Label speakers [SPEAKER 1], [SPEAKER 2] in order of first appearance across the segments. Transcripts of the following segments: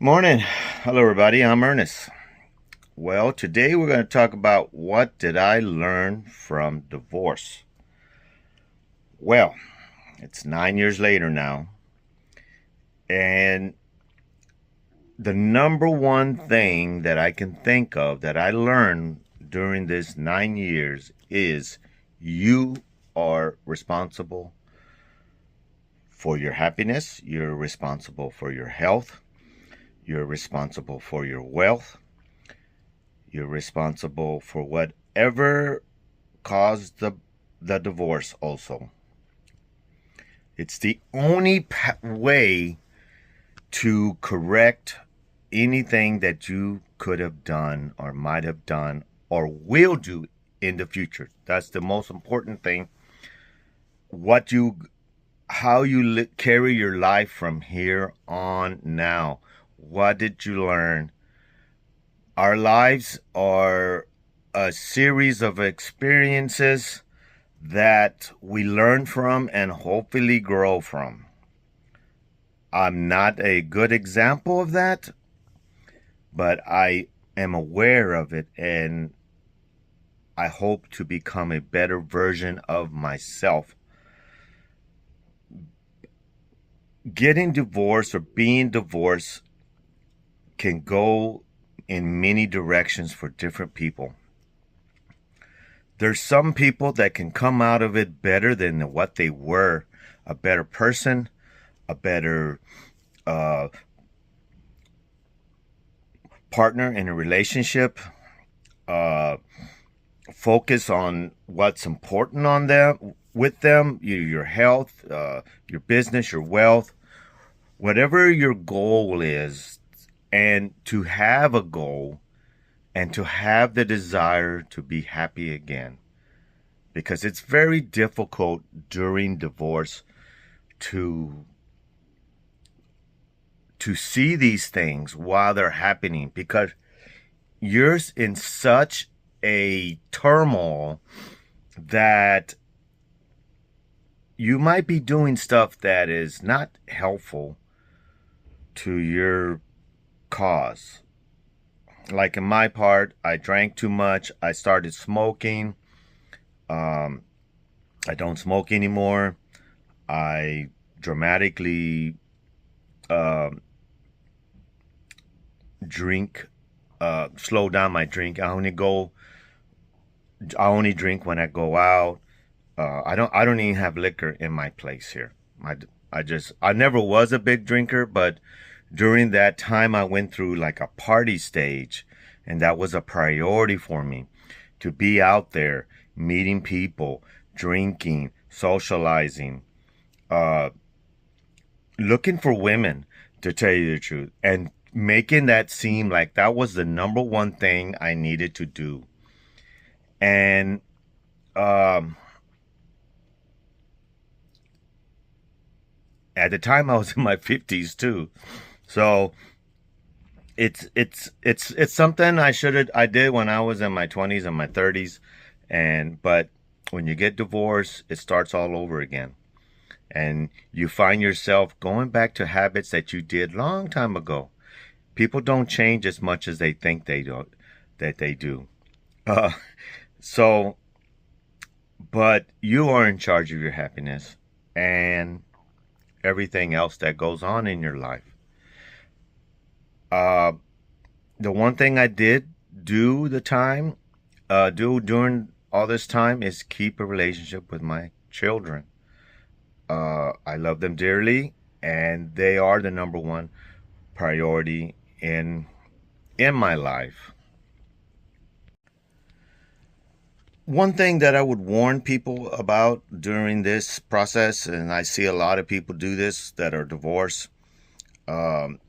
[SPEAKER 1] Morning. Hello, everybody. I'm Ernest. Well, today we're going to talk about what did I learn from divorce. Well, it's 9 years later now, and the number one thing that I can think of that I learned during this 9 years is you are responsible for your happiness, you're responsible for your health, you're responsible for your wealth. You're responsible for whatever caused the divorce also. It's the only way to correct anything that you could have done or might have done or will do in the future. That's the most important thing. How you carry your life from here on now. What did you learn? Our lives are a series of experiences that we learn from and hopefully grow from. I'm not a good example of that, but I am aware of it, and I hope to become a better version of myself. Getting divorced or being divorced can go in many directions for different people. There's some people that can come out of it better than what they were, a better person, a better partner in a relationship, focus on what's important on them, with them, your health, your business, your wealth, whatever your goal is, and to have a goal and to have the desire to be happy again. Because it's very difficult during divorce to see these things while they're happening, because you're in such a turmoil that you might be doing stuff that is not helpful to your cause. Like in my part, I drank too much. I started smoking. I don't smoke anymore. I dramatically drink, slow down my drink. I only drink when I go out. I don't even have liquor in my place here. I never was a big drinker, but during that time I went through like a party stage, and that was a priority for me, to be out there meeting people, drinking, socializing, looking for women, to tell you the truth, and making that seem like that was the number one thing I needed to do. And at the time I was in my 50s too. So it's something I did when I was in my 20s and my 30s, but when you get divorced, it starts all over again. And you find yourself going back to habits that you did long time ago. People don't change as much as they think they do. Uh, so, but you are in charge of your happiness and everything else that goes on in your life. Uh, the one thing I did do during all this time is keep a relationship with my children. I love them dearly, and they are the number one priority in my life. One thing that I would warn people about during this process, and I see a lot of people do this that are divorced, um,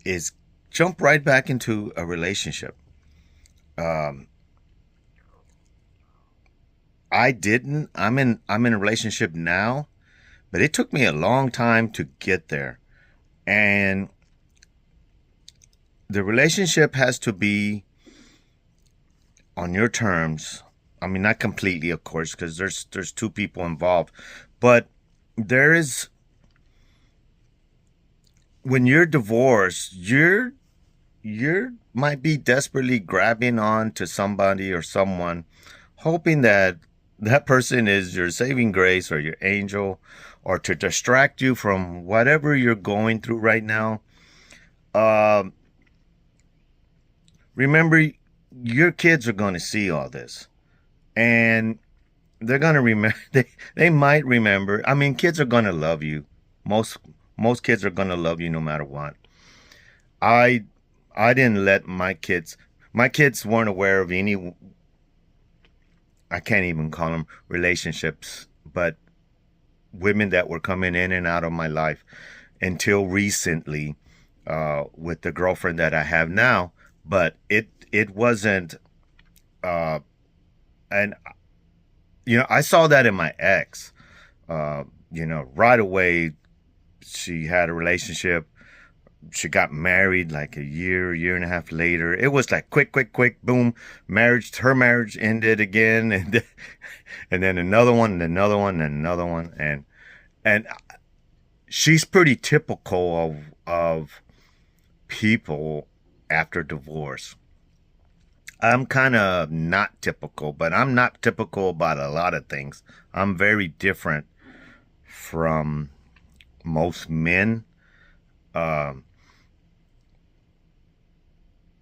[SPEAKER 1] is jump right back into a relationship. Um, I didn't. I'm in a relationship now, but it took me a long time to get there. And the relationship has to be on your terms. I mean, not completely, of course, because there's two people involved, but there is when you're divorced, you're might be desperately grabbing on to somebody or someone, hoping that that person is your saving grace or your angel, or to distract you from whatever you're going through right now. Um, Remember, your kids are going to see all this, and they're going to remember. They might remember. I mean, kids are going to love you. Most most kids are going to love you no matter what. I I didn't let my kids weren't aware of any, I can't even call them relationships, but women that were coming in and out of my life until recently, with the girlfriend that I have now. But it wasn't, uh, and I saw that in my ex. Right away she had a relationship. She got married like a year and a half later. It was like quick, quick, quick, boom, marriage. Her marriage ended again, and then another one, and another one, and another one, and she's pretty typical of people after divorce. I'm kind of not typical, but I'm not typical about a lot of things. I'm very different from most men. Um,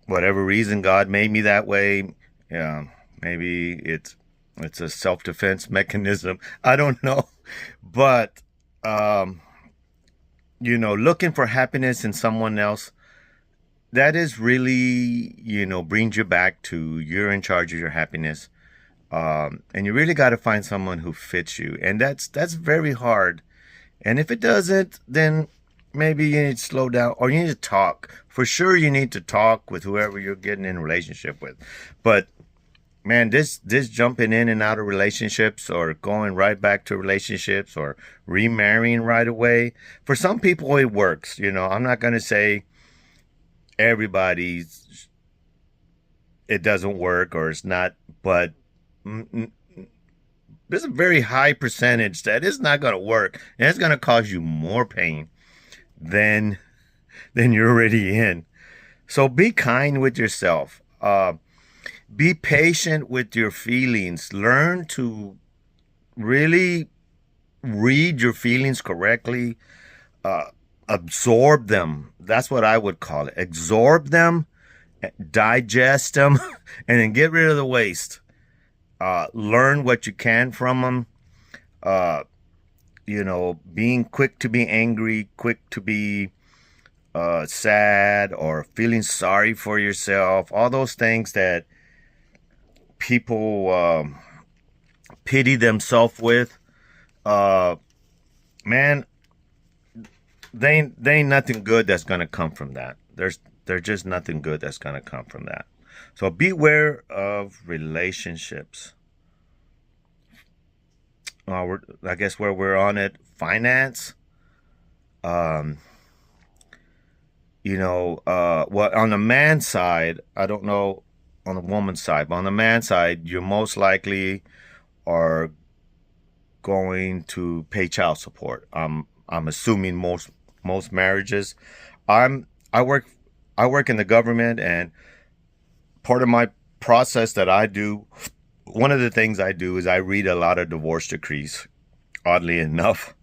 [SPEAKER 1] whatever reason God made me that way. Yeah, maybe it's a self defense mechanism. I don't know, but um, looking for happiness in someone else, that is really, brings you back to you're in charge of your happiness. And you really got to find someone who fits you, and that's very hard. And if it doesn't, then maybe you need to slow down, or you need to talk. For sure, you need to talk with whoever you're getting in a relationship with. But man, this jumping in and out of relationships, or going right back to relationships, or remarrying right away, for some people it works. I'm not gonna say everybody's it doesn't work or it's not, but there's a very high percentage that it's not going to work, and it's going to cause you more pain than you're already in. So be kind with yourself. Be patient with your feelings. Learn to really read your feelings correctly. Uh, Absorb them. That's what I would call it. Absorb them, digest them, and then get rid of the waste. Learn what you can from them. Uh, Being quick to be angry, quick to be sad, or feeling sorry for yourself. All those things that people pity themselves with. Uh, Man, they ain't nothing good that's gonna come from that. There's just nothing good that's gonna come from that. So beware of relationships. I guess where we're on it, finance. Um, well, on the man side, I don't know on the woman's side, but on the man side, you most likely are going to pay child support. I'm assuming most marriages. I'm I work I work in the government, and part of my process that I do, one of the things I do is I read a lot of divorce decrees. Oddly enough,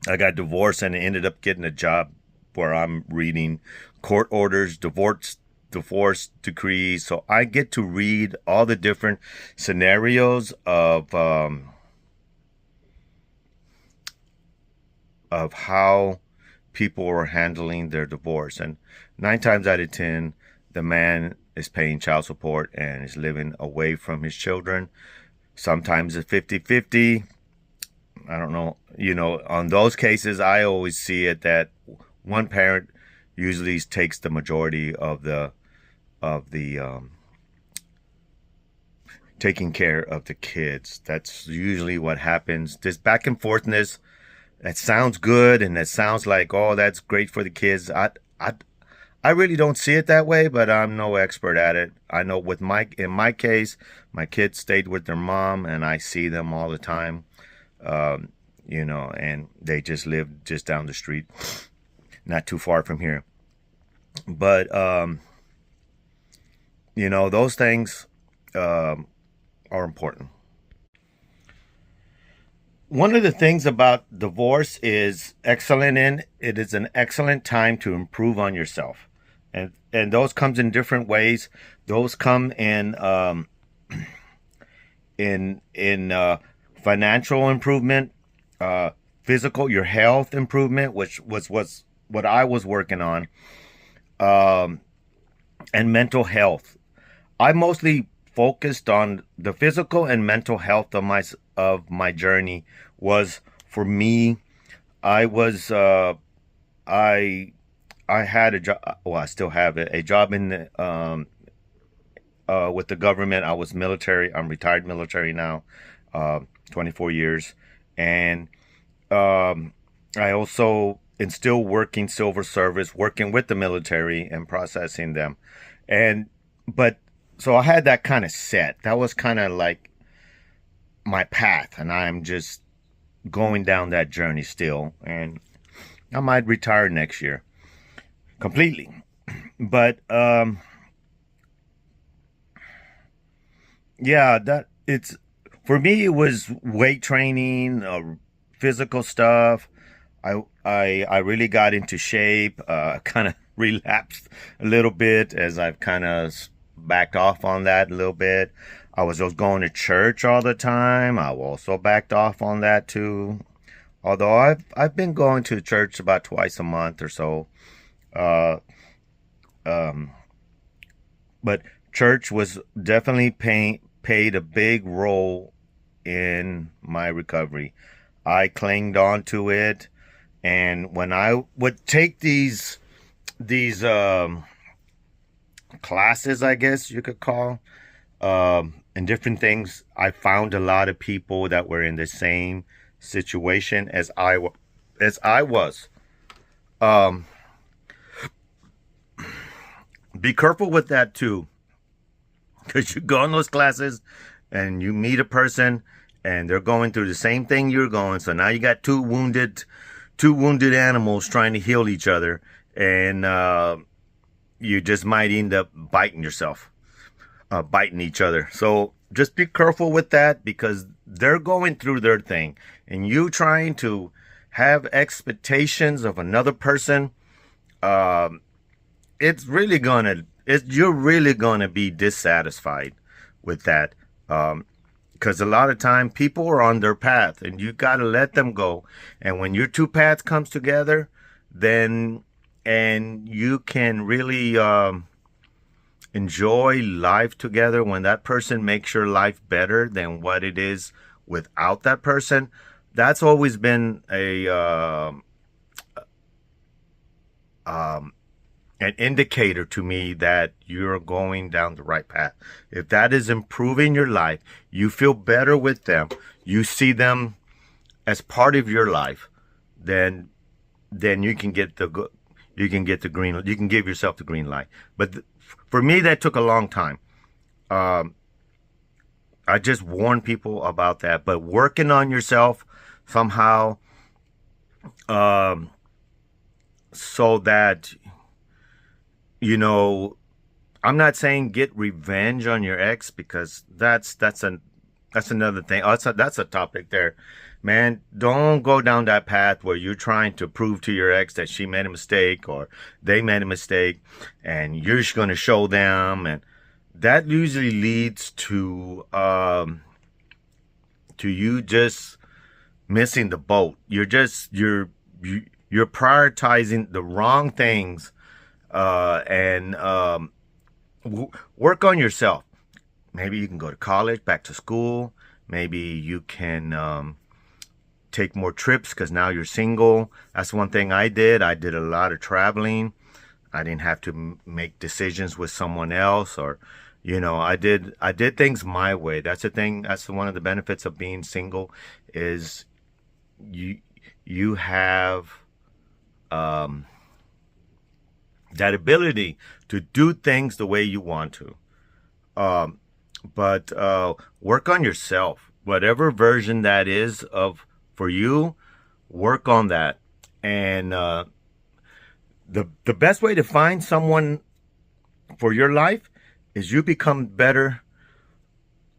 [SPEAKER 1] I got divorced and ended up getting a job where I'm reading court orders, divorce decrees. So I get to read all the different scenarios of how people are handling their divorce. And 9 times out of 10, the man is paying child support and is living away from his children. Sometimes it's 50-50. I don't know. On those cases, I always see it that one parent usually takes the majority of the taking care of the kids. That's usually what happens. This back and forthness, that sounds good, and that sounds like, oh, that's great for the kids. I I really don't see it that way, but I'm no expert at it. I know in my case, my kids stayed with their mom, and I see them all the time. And they just live just down the street. not too far from here. But those things are important. One of the things about divorce is excellent in it is an excellent time to improve on yourself, and those comes in different ways. Those come in financial improvement, physical, your health improvement, which was what I was working on, um, and mental health. I mostly focused on the physical and mental health of my journey. Was for me, I was I I had a job. Well, I still have it, a job in the with the government. I was military. I'm retired military now, 24 years, and um, I also am still working silver service, working with the military and processing them, and but so I had that kind of set. That was kind of like my path, and I'm just going down that journey still, and I might retire next year completely. But yeah, that it's for me. It was weight training, physical stuff. I really got into shape. Kind of relapsed a little bit as I've kind of backed off on that a little bit. I was just going to church all the time. I also backed off on that too. Although I've been going to church about twice a month or so. Uh, um, but church was definitely paid a big role in my recovery. I clinged on to it, and when I would take these classes, I guess you could call, and different things, I found a lot of people that were in the same situation as I was. Um, be careful with that too, because you go in those classes and you meet a person and they're going through the same thing you're going. So now you got two wounded animals trying to heal each other, and you just might end up biting yourself, biting each other. So just be careful with that, because they're going through their thing, and you trying to have expectations of another person. Um, you're really gonna be dissatisfied with that. Because a lot of time people are on their path, and you got to let them go. And when your two paths comes together, then and you can really enjoy life together, when that person makes your life better than what it is without that person. That's always been a um, an indicator to me that you're going down the right path. If that is improving your life, you feel better with them, you see them as part of your life, then you can get the green. You can give yourself the green light. But for me, that took a long time. Um, I just warn people about that. But working on yourself somehow, um, so that you know I'm not saying get revenge on your ex, because that's another thing. Oh, that's a topic there, man. Don't go down that path where you're trying to prove to your ex that she made a mistake or they made a mistake, and you're just going to show them, and that usually leads to you just missing the boat. You're prioritizing the wrong things, and work on yourself. Maybe you can go to college, back to school. Maybe you can take more trips because now you're single. That's one thing I did. I did a lot of traveling. I didn't have to make decisions with someone else, or I did things my way. That's the thing. That's one of the benefits of being single, is you you have um, that ability to do things the way you want to. Um, but work on yourself, whatever version that is of for you. Work on that, and the best way to find someone for your life is you become better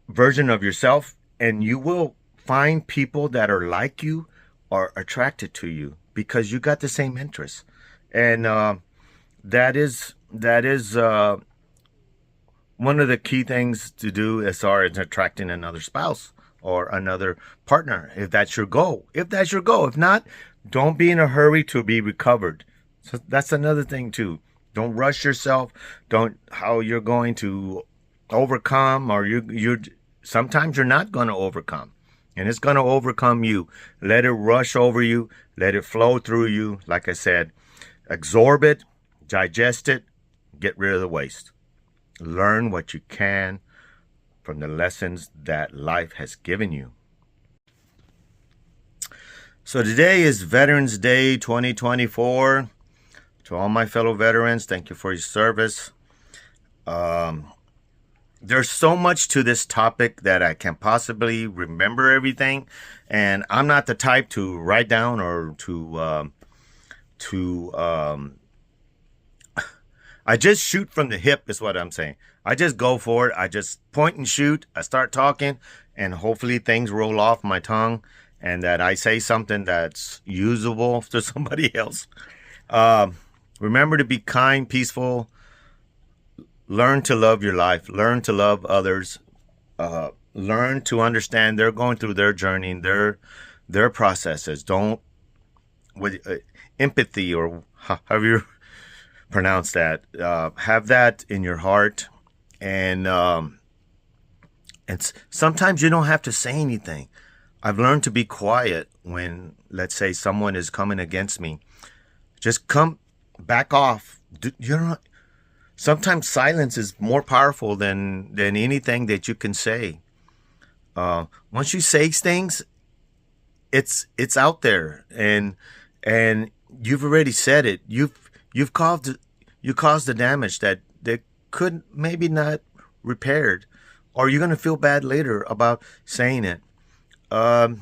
[SPEAKER 1] version of yourself, and you will find people that are like you or attracted to you because you got the same interests. And that is one of the key things to do as far as attracting another spouse or another partner, if that's your goal. If that's your goal. If not, don't be in a hurry to be recovered. So that's another thing too. Don't rush yourself. Don't how you're going to overcome, or you're sometimes you're not going to overcome, and it's going to overcome you. Let it rush over you. Let it flow through you. Like I said, absorb it, digest it, get rid of the waste. Learn what you can from the lessons that life has given you. So today is Veterans Day 2024. To all my fellow veterans, thank you for your service. There's so much to this topic that I can possibly remember everything, and I'm not the type to write down or to I just shoot from the hip is what I'm saying. I just go for it. I just point and shoot. I start talking, and hopefully things roll off my tongue and that I say something that's usable to somebody else. Remember to be kind, peaceful. Learn to love your life. Learn to love others. Learn to understand they're going through their journey, their processes. Don't with empathy, or however you pronounce that. Have that in your heart, and sometimes you don't have to say anything. I've learned to be quiet when, let's say, someone is coming against me. Just back off. Sometimes silence is more powerful than anything that you can say. Once you say things, it's out there, and you've already said it. You've caused the damage that could maybe not repaired, or you're gonna feel bad later about saying it. So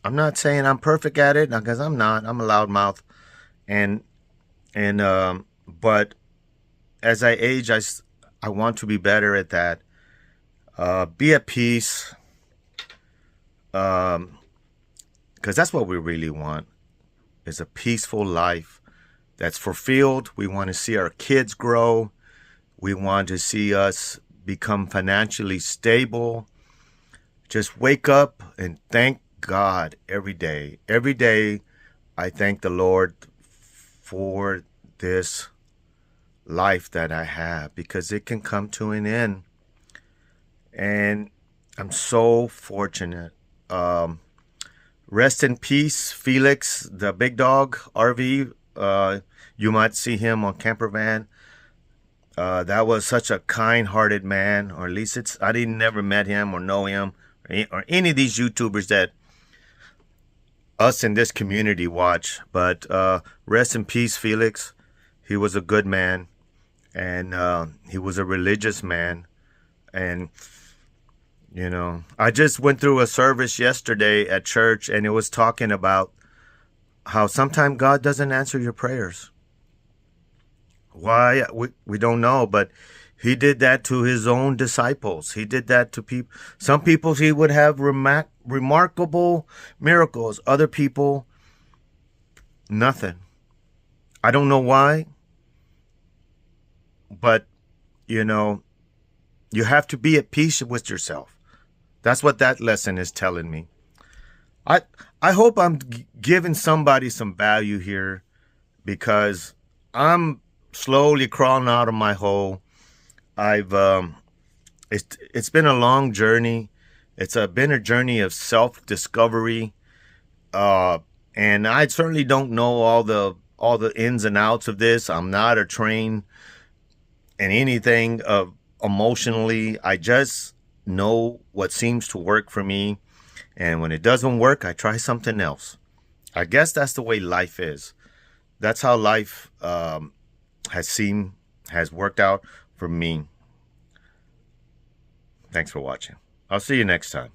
[SPEAKER 1] I'm not saying I'm perfect at it, because I'm not. I'm a loudmouth, but as I age, I want to be better at that. Be at peace, because that's what we really want, is a peaceful life that's fulfilled. We want to see our kids grow. We want to see us become financially stable. Just wake up and thank God every day. Every day, I thank the Lord for this life that I have, because it can come to an end. And I'm so fortunate. Rest in peace, Felix, the big dog, RV. You might see him on Camper Van. That was such a kind-hearted man, or at least I didn't never met him or know him, or any of these YouTubers that us in this community watch. But rest in peace, Felix. He was a good man, and he was a religious man. And I just went through a service yesterday at church, and it was talking about how sometimes God doesn't answer your prayers. Why? We don't know, but he did that to his own disciples. He did that to people. Some people he would have remarkable miracles. Other people, nothing. I don't know why, but you have to be at peace with yourself. That's what that lesson is telling me. I hope I'm giving somebody some value here, because I'm slowly crawling out of my hole. It's been a long journey. It's been a journey of self-discovery, and I certainly don't know all the ins and outs of this. I'm not a trained in anything emotionally. I just know what seems to work for me, and when it doesn't work, I try something else. I guess that's the way life is. That's how life has worked out for me. Thanks for watching. I'll see you next time.